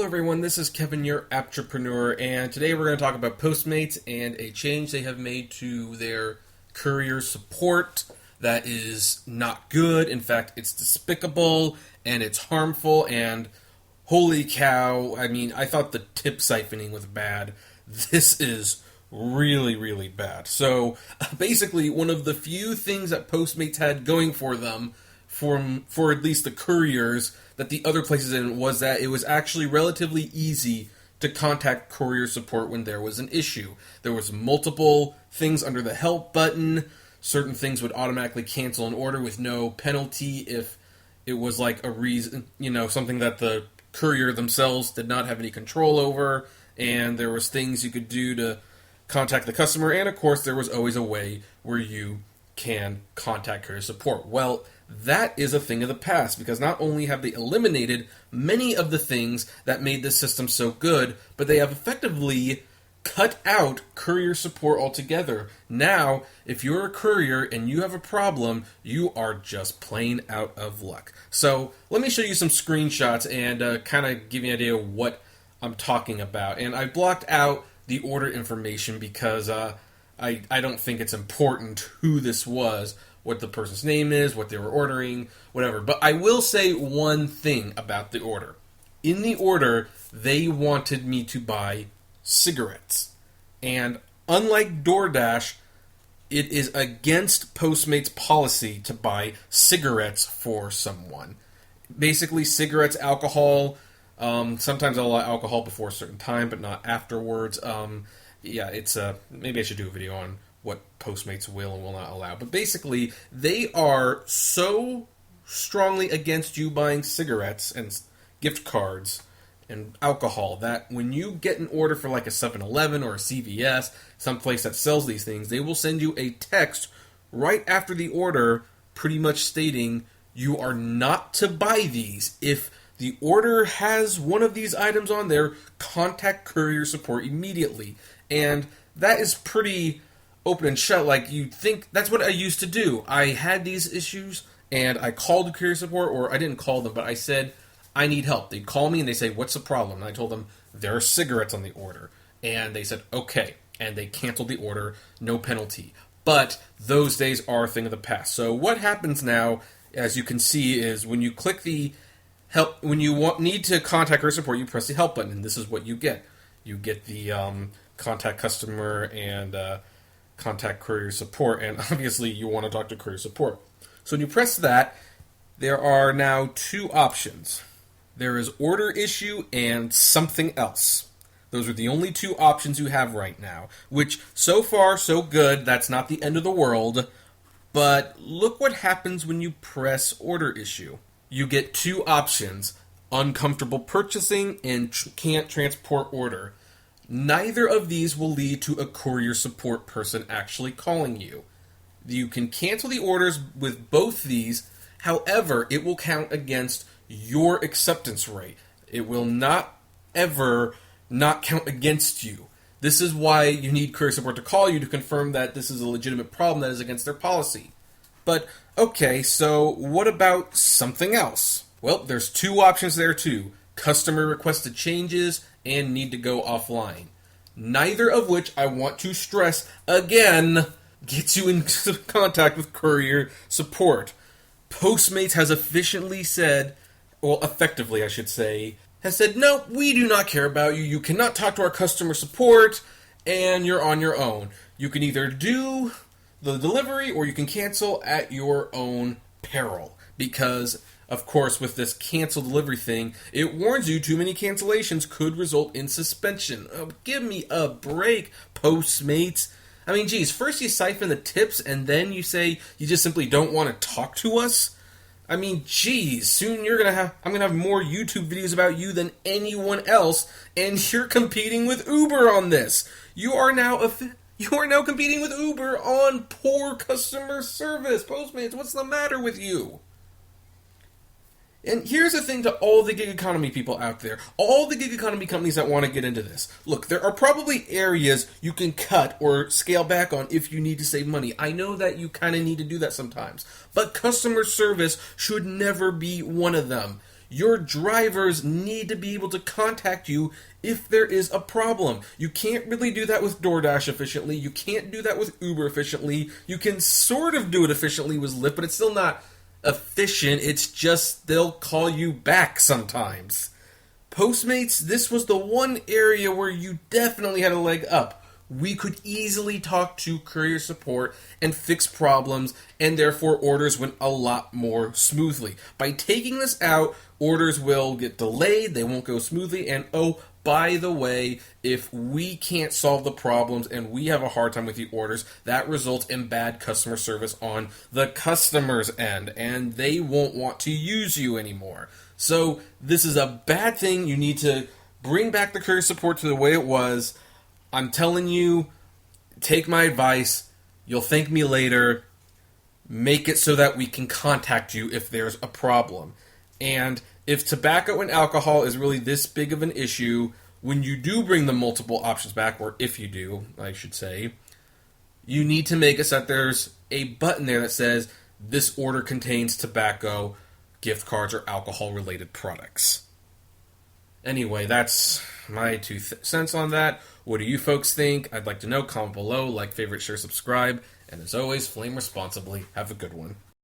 Hello everyone, this is Kevin, your entrepreneur, and today we're going to talk about Postmates and a change they have made to their courier support that is not good. In fact, it's despicable and it's harmful, and holy cow, I thought the tip siphoning was bad. This is really, really bad. So basically, one of the few things that Postmates had going for them for at least the couriers that the other places didn't was that it was actually relatively easy to contact courier support when there was an issue. There was multiple things under the help button. Certain things would automatically cancel an order with no penalty if it was like a reason, something that the courier themselves did not have any control over. And there was things you could do to contact the customer. And of course, there was always a way where you can contact courier support. Well, that is a thing of the past, because not only have they eliminated many of the things that made this system so good, but they have effectively cut out courier support altogether. Now, if you're a courier and you have a problem, you are just plain out of luck. So let me show you some screenshots and kind of give you an idea of what I'm talking about. And I blocked out the order information because I don't think it's important who this was, what the person's name is, what they were ordering, whatever. But I will say one thing about the order. In the order, they wanted me to buy cigarettes. And unlike DoorDash, it is against Postmates policy to buy cigarettes for someone. Basically, cigarettes, alcohol, sometimes I'll allow alcohol before a certain time, but not afterwards. It's maybe I should do a video on what Postmates will and will not allow. But basically, they are so strongly against you buying cigarettes and gift cards and alcohol that when you get an order for like a 7-Eleven or a CVS, someplace that sells these things, they will send you a text right after the order pretty much stating you are not to buy these. If the order has one of these items on there, contact courier support immediately. And that is pretty open and shut. Like, you'd think that's what I used to do. I had these issues and I called the courier support, or I didn't call them, but I said, I need help. They'd call me and they say, what's the problem? And I told them, there are cigarettes on the order. And they said, okay. And they canceled the order, no penalty. But those days are a thing of the past. So what happens now, as you can see, is when you click the help, when you need to contact courier support, you press the help button, and this is what you get. You get the contact customer and contact courier support, and obviously you want to talk to courier support. So when you press that, there are now two options. There is order issue and something else. Those are the only two options you have right now, which so far so good. That's not the end of the world, but look what happens when you press order issue. You get two options: uncomfortable purchasing and can't transport order. Neither of these will lead to a courier support person actually calling you. You can cancel the orders with both these. However, it will count against your acceptance rate. It will not ever not count against you. This is why you need courier support to call you to confirm that this is a legitimate problem that is against their policy. But, okay, so what about something else? Well, there's two options there too. Customer requested changes and need to go offline. Neither of which, I want to stress again, gets you into contact with courier support. Postmates has effectively said, has said, no, we do not care about you. You cannot talk to our customer support, and you're on your own. You can either do the delivery or you can cancel at your own peril. Because, of course, with this cancel delivery thing, it warns you too many cancellations could result in suspension. Oh, give me a break, Postmates. First you siphon the tips and then you say you just simply don't want to talk to us? Soon I'm gonna have more YouTube videos about you than anyone else, and you're competing with Uber on this. You are now competing with Uber on poor customer service. Postmates, what's the matter with you? And here's the thing to all the gig economy people out there, all the gig economy companies that want to get into this. Look, there are probably areas you can cut or scale back on if you need to save money. I know that you kind of need to do that sometimes. But customer service should never be one of them. Your drivers need to be able to contact you if there is a problem. You can't really do that with DoorDash efficiently. You can't do that with Uber efficiently. You can sort of do it efficiently with Lyft, but it's still not efficient. It's just they'll call you back sometimes. Postmates, this was the one area where you definitely had a leg up. We could easily talk to courier support and fix problems, and therefore orders went a lot more smoothly. By taking this out, orders will get delayed, they won't go smoothly, and oh, by the way, if we can't solve the problems and we have a hard time with the orders, that results in bad customer service on the customer's end, and they won't want to use you anymore. So this is a bad thing. You need to bring back the courier support to the way it was. I'm telling you, take my advice. You'll thank me later. Make it so that we can contact you if there's a problem. And if tobacco and alcohol is really this big of an issue, when you do bring the multiple options back, or if you do, I should say, you need to make it so that there's a button there that says, this order contains tobacco, gift cards, or alcohol-related products. Anyway, that's my 2 cents on that. What do you folks think? I'd like to know. Comment below, like, favorite, share, subscribe. And as always, flame responsibly. Have a good one.